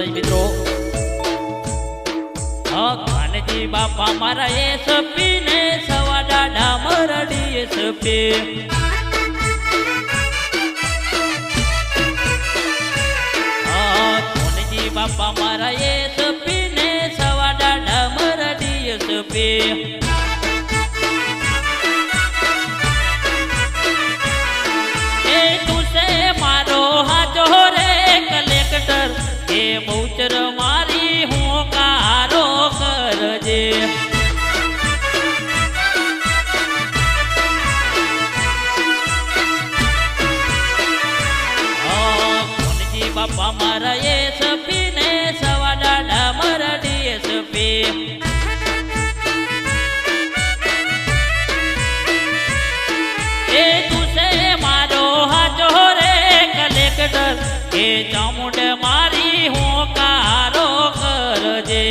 માતાજી મિત્રો કાનજી બાપા મારા એસપી ને સવા દાડા મરડી એસપી કાનજી બાપા મારા એસપી ને સવા દાડા મરડી એસપી બહુચર મારી હું કારો કરજે કોનજી બાપા મારા એસપી ને સવા દાડા મરડી એસપી એ તું છે મારો હાજો રે કલેક્ટર એ ચામુંડ મારી હું કારો કરજે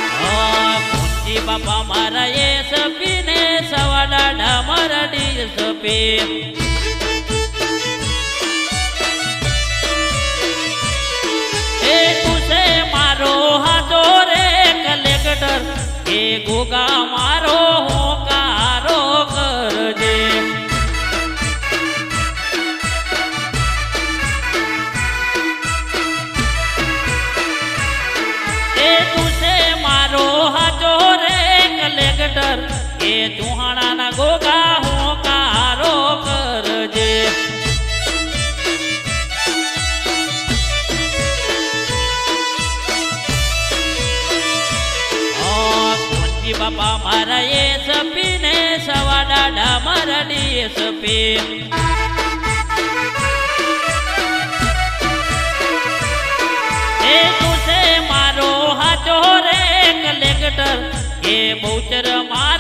કોનજી બાપા મારા એસપી ને સવા દાડા મરડી એસપી એ તું છે મારો હાથો રે કલેક્ટર એ ગોગા મારો હું કારો કરજે એ તું છે મારો હાથો રે કલેક્ટર એ ચુહાણાના ગોગા હું કારો કરજે બાપા મારા એસપી ને સવા દાડા મરડી એસપી એ તું છે મારો હાથો રે કલેક્ટર એ બહુચર મારી